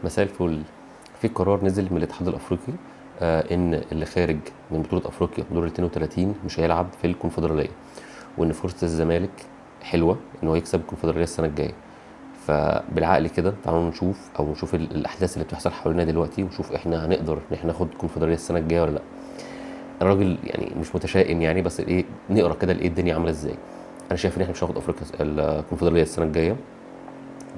مساء الفل. في قرار نزل من الاتحاد الافريقي ان اللي خارج من بطوله افريقيا دور ال 32 مش هيلعب في الكونفدراليه، وان فرصه الزمالك حلوه ان هو يكسب الكونفدراليه السنه الجايه. فبالعقل كده تعالوا نشوف الاحداث اللي بتحصل حوالينا دلوقتي، ونشوف احنا هنقدر ان احنا ناخد الكونفدراليه السنه الجايه ولا لا. الراجل يعني مش متشائم يعني، بس ايه، نقرا كده ايه الدنيا عامله ازاي. انا شايف ان احنا مش هناخد افريقيا الكونفدراليه السنه الجايه.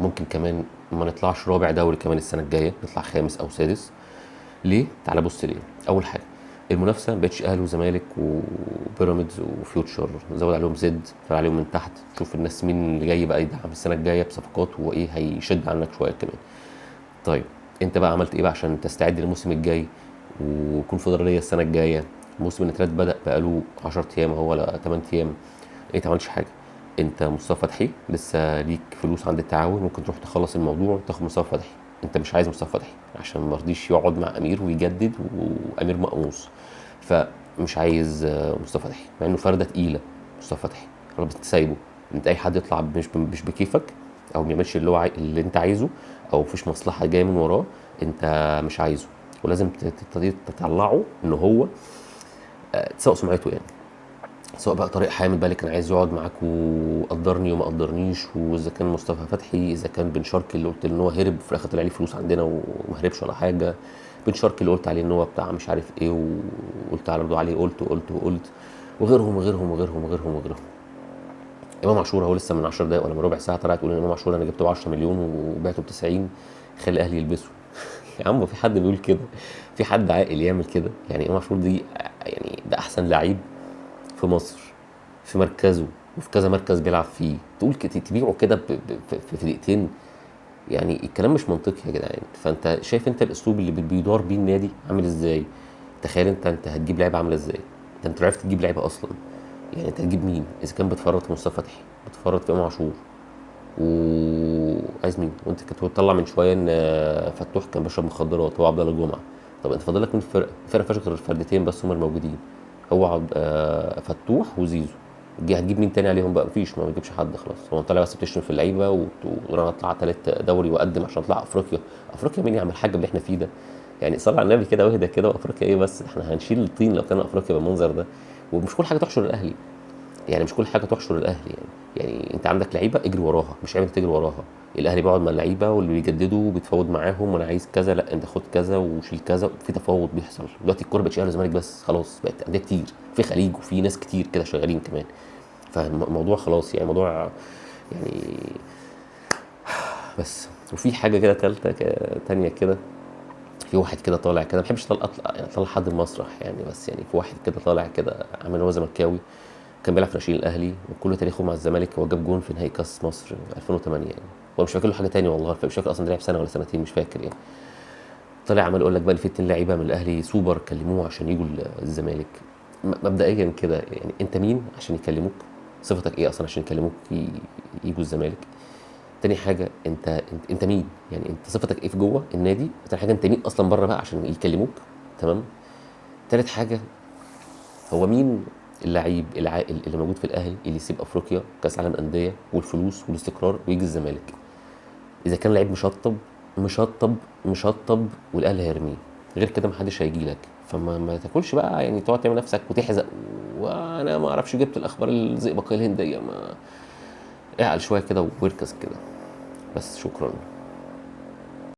ممكن كمان ما نطلعش رابع دوري كمان السنه الجايه، نطلع خامس او سادس. ليه؟ تعال بص ليه. اول حاجه، المنافسه ما بقتش اهلي وزمالك وبيراميدز وفيوتشر، زود عليهم زد، طلع عليهم من تحت. شوف الناس مين اللي جاي بقى يدعم السنه الجايه بصفقات وايه، هيشد عنك شويه كمان. طيب، انت بقى عملت ايه بقى عشان تستعد للموسم الجاي وكونفدراليه السنه الجايه؟ موسم الانتقالات بدا بقاله 10 ايام اهو ولا 8 ايام. ايه، ما عملتش حاجه. انت مصطفى فتحي لسه ليك فلوس عند التعاون، ممكن تروح تخلص الموضوع وتاخد مصطفى فتحي. انت مش عايز مصطفى فتحي عشان ما رضيش يقعد مع امير ويجدد، وامير مقموص. فمش عايز مصطفى فتحي مع انه فرده تقيله. مصطفى فتحي خلاص انت سايبه. انت اي حد يطلع مش بكيفك، او ما يعملش اللي انت عايزه، او مفيش مصلحه جايه من وراه، انت مش عايزه. ولازم تبتدي تطلعه ان هو تسوق سمعته يعني. سواء بقى طارق حامد بقى اللي كان عايز يقعد معاك وقدرني وما قدرنيش، واذا كان مصطفى فتحي، اذا كان بن شرقي اللي قلت ان هو هرب في الاخر طلع ليه فلوس عندنا وما هربش ولا حاجه. بن شرقي اللي قلت عليه ان هو بتاع مش عارف ايه، وقلت على برضه عليه قلت. وغيرهم. امام عاشور هو لسه من 10 دقايق ولا من ربع ساعه طلع تقول ان امام عاشور انا جبته ب 10 مليون وبعته ب 90، خلي الاهلي يلبسه. يا عم في حد بيقول كده؟ في حد عاقل يعمل كده؟ يعني امام عاشور دي يعني ده احسن لعيب في مصر، في مركزه، وفي كذا مركز بيلعب فيه، تقول تبيعه كده في دقيقتين؟ يعني الكلام مش منطقي يا جدعان. فانت شايف انت الاسلوب اللي بيدار بيه النادي عامل ازاي؟ تخيل انت هتجيب لعيبه عامله ازاي. انت عرفت تجيب لعيبه اصلا؟ يعني انت هتجيب مين اذا كان بتفرط في مصطفى فتحي، بتفرط في امام عاشور، وعايز مين؟ وانت كنت بتطلع من شويه ان فتوح كان بيشرب مخدرات هو عبد الله جمعه. طب انت فاضل لك مين في الفرقه ما فيهاش غير فردتين بس هم الموجودين، هو فتوح وزيزو. هتجيب مين تاني عليهم بقى؟ مفيش، ما بتجيبش حد خلاص. هو انت طالع بس بتشتم في اللعيبه وانا اطلع تالت دوري واقدم عشان اطلع افريقيا. افريقيا مين يعمل حاجه اللي احنا فيه ده؟ يعني صلي على النبي كده واهدى كده. وافريقيا ايه بس؟ احنا هنشيل الطين لو كان افريقيا بالمنظر ده. ومش كل حاجه تحشر الاهلي، يعني مش كل حاجه تحشر الاهلي يعني انت عندك لعيبه اجري وراها، مش عيب تجري وراها. الاهلي بيقعد مع اللعيبه واللي بيجددوا بيتفاوض معاهم، وانا عايز كذا، لا انت خد كذا وشيل كذا، في تفاوض بيحصل دلوقتي. الكوره بقتش اهلي وزمالك بس، خلاص بقت انديه كتير، في خليج وفي ناس كتير كده شغالين كمان. فالموضوع خلاص يعني موضوع يعني. بس وفي حاجه كده ثالثه تانية كده. في واحد كده طالع كده، ما بحبش اطلع يعني اطلع حد المسرح يعني، بس يعني في واحد كده طالع كده عامل هو زملكاوي، كان بيلعب في ناشئين الاهلي، وكل تاريخه مع الزمالك هو جاب جون في نهائي كاس مصر 2008 يعني. هو مش فاكر له حاجه تاني والله، مش فاكر اصلا ده لعب سنه ولا سنتين، مش فاكر يعني. طلع عمال يقول لك بقى في 2 لعيبه من الاهلي سوبر كلموه عشان يجوا الزمالك. مبدئيا كده يعني انت مين عشان يكلموك؟ صفتك ايه اصلا عشان يكلموك يجوا الزمالك؟ تاني حاجه، انت مين يعني؟ انت صفتك ايه في جوه النادي؟ تاني حاجه، انت مين اصلا بره بقى عشان يكلموك؟ تمام. تالت حاجه، هو مين اللعيب العاقل اللي موجود في الاهلي اللي يسيب افريقيا كاس عالم انديه والفلوس والاستقرار ويجي الزمالك؟ اذا كان لعيب مشطب مشطب والاهلي هيرميه، غير كده محدش هيجي لك. فما ما تاكلش بقى يعني، تقعد تعمل نفسك وتحزق، وانا ما اعرفش جبت الاخبار الزئبقيه الهنديه. ما اعقل شويه كده واركز كده. بس شكرا.